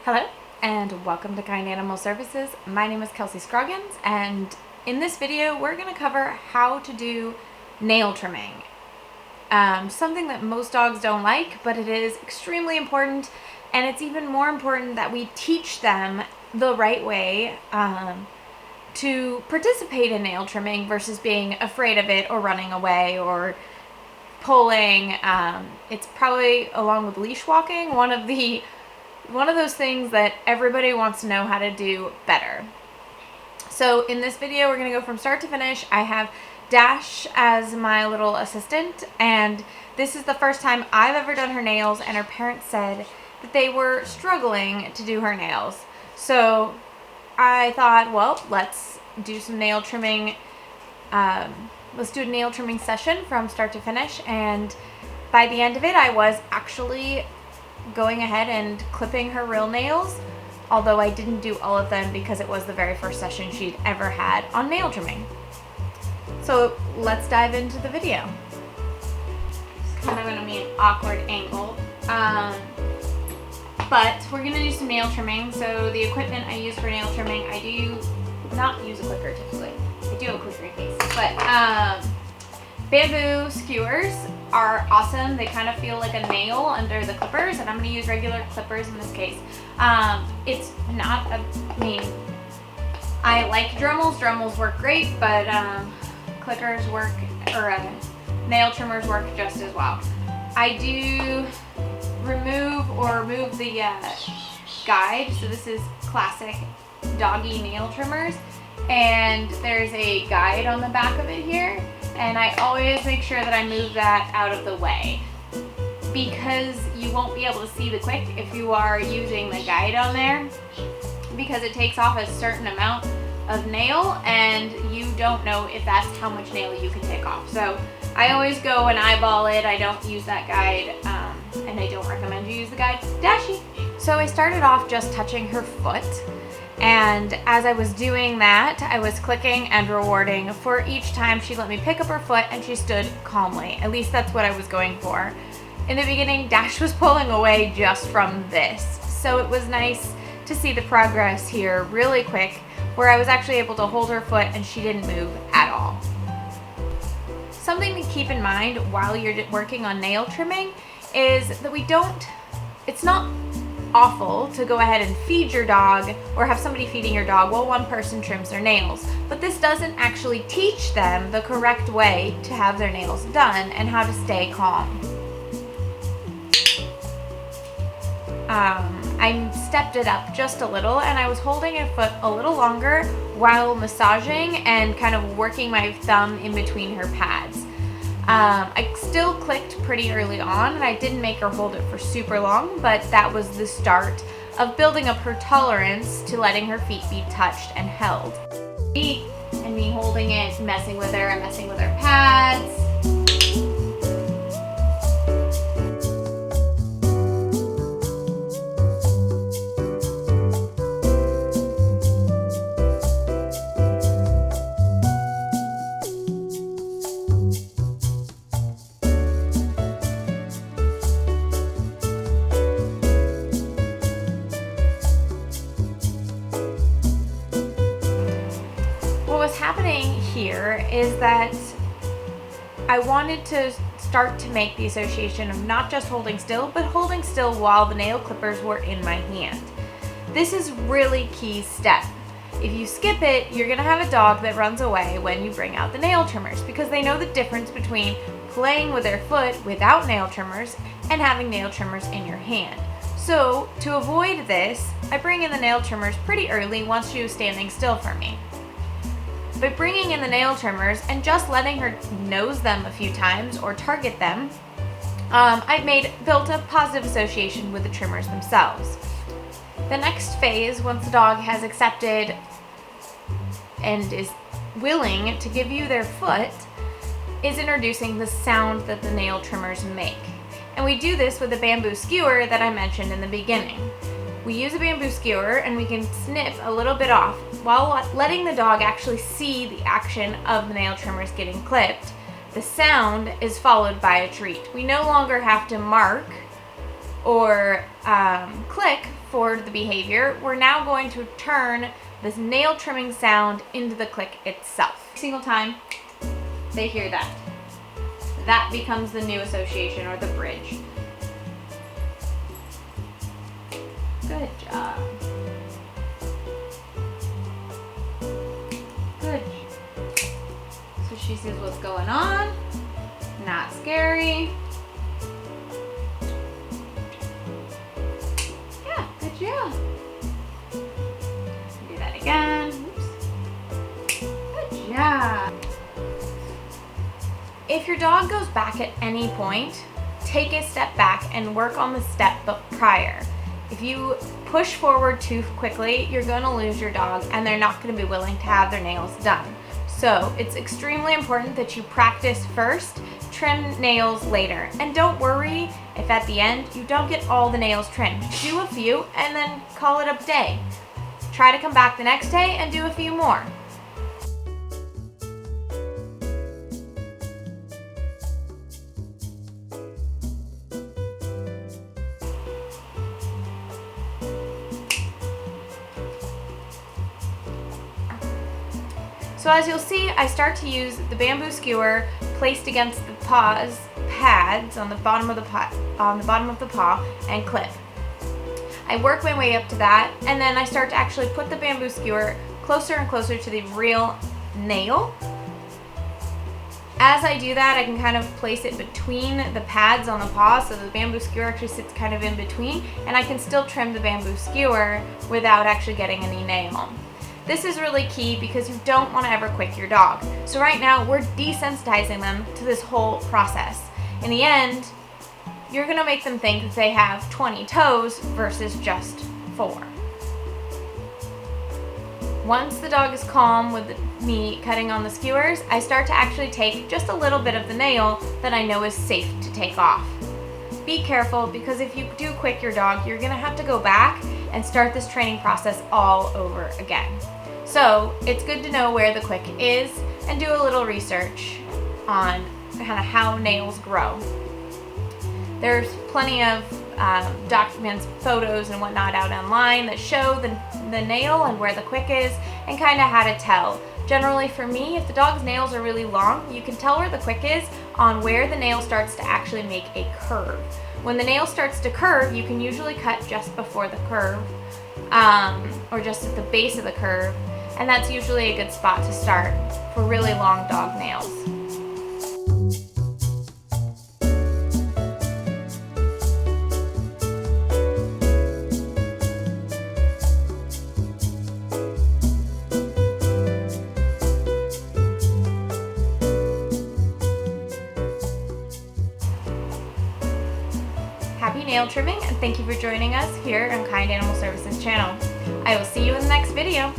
Hello and welcome to Kind Animal Services. My name is Kelsey Scroggins, and in this video we're going to cover how to do nail trimming. Something that most dogs don't like, but it is extremely important, and it's even more important that we teach them the right way to participate in nail trimming versus being afraid of it or running away or pulling. It's probably, along with leash walking, one of those things that everybody wants to know how to do better. So in this video, we're going to go from start to finish. I have Dash as my little assistant, and this is the first time I've ever done her nails, and her parents said that they were struggling to do her nails. So I thought, well, let's do some nail trimming. Let's do a nail trimming session from start to finish, and by the end of it, I was actually going ahead and clipping her real nails, although I didn't do all of them because it was the very first session she'd ever had on nail trimming. So let's dive into the video. It's kind of going to be an awkward angle, but we're going to do some nail trimming. So the equipment I use for nail trimming, I do not use a clicker typically. I do have a clicker in case, but bamboo skewers are awesome. They kind of feel like a nail under the clippers, and I'm going to use regular clippers in this case. It's not I like Dremels. Dremels work great, but clickers work, or nail trimmers work just as well. I do remove the guide. So this is classic doggy nail trimmers, and there's a guide on the back of it here. And I always make sure that I move that out of the way, because you won't be able to see the quick if you are using the guide on there, because it takes off a certain amount of nail and you don't know if that's how much nail you can take off. So I always go and eyeball it. I don't use that guide, and I don't recommend you use the guide. Dashy! So I started off just touching her foot. And as I was doing that, I was clicking and rewarding for each time she let me pick up her foot and she stood calmly. At least that's what I was going for. In the beginning, Dash was pulling away just from this. So it was nice to see the progress here really quick, where I was actually able to hold her foot and she didn't move at all. Something to keep in mind while you're working on nail trimming is that it's not awful to go ahead and feed your dog or have somebody feeding your dog while one person trims their nails, but this doesn't actually teach them the correct way to have their nails done and how to stay calm. I stepped it up just a little, and I was holding her foot a little longer while massaging and kind of working my thumb in between her pads. I still clicked pretty early on, and I didn't make her hold it for super long, but that was the start of building up her tolerance to letting her feet be touched and held. And me holding it, messing with her, and messing with her pads. What's happening here is that I wanted to start to make the association of not just holding still, but holding still while the nail clippers were in my hand. This is really key step. If you skip it, you're gonna have a dog that runs away when you bring out the nail trimmers, because they know the difference between playing with their foot without nail trimmers and having nail trimmers in your hand. So to avoid this, I bring in the nail trimmers pretty early once she was standing still for me. By bringing in the nail trimmers and just letting her nose them a few times or target them, I've built a positive association with the trimmers themselves. The next phase, once the dog has accepted and is willing to give you their foot, is introducing the sound that the nail trimmers make. And we do this with the bamboo skewer that I mentioned in the beginning. We use a bamboo skewer and we can snip a little bit off while letting the dog actually see the action of the nail trimmers getting clipped. The sound is followed by a treat. We no longer have to mark or click for the behavior, we're now going to turn this nail trimming sound into the click itself. Every single time they hear that, that becomes the new association or the bridge. Good job. Good. So she sees what's going on. Not scary. Yeah, good job. Do that again. Oops. Good job. If your dog goes back at any point, take a step back and work on the step prior. If you push forward too quickly, you're going to lose your dog and they're not going to be willing to have their nails done. So it's extremely important that you practice first, trim nails later. And don't worry if at the end you don't get all the nails trimmed. Do a few and then call it a day. Try to come back the next day and do a few more. So as you'll see, I start to use the bamboo skewer placed against the pads on the bottom of the paw and clip. I work my way up to that, and then I start to actually put the bamboo skewer closer and closer to the real nail. As I do that, I can kind of place it between the pads on the paw, so the bamboo skewer actually sits kind of in between, and I can still trim the bamboo skewer without actually getting any nail. This is really key because you don't want to ever quick your dog. So right now we're desensitizing them to this whole process. In the end, you're going to make them think that they have 20 toes versus just 4. Once the dog is calm with me cutting on the skewers, I start to actually take just a little bit of the nail that I know is safe to take off. Be careful, because if you do quick your dog, you're going to have to go back and start this training process all over again. So it's good to know where the quick is and do a little research on kind of how nails grow. There's plenty of documents, photos and whatnot out online that show the nail and where the quick is and kind of how to tell. Generally for me, if the dog's nails are really long, you can tell where the quick is on where the nail starts to actually make a curve. When the nail starts to curve, you can usually cut just before the curve or just at the base of the curve, and that's usually a good spot to start for really long dog nails. Happy nail trimming, and thank you for joining us here on Kind Animal Services channel. I will see you in the next video.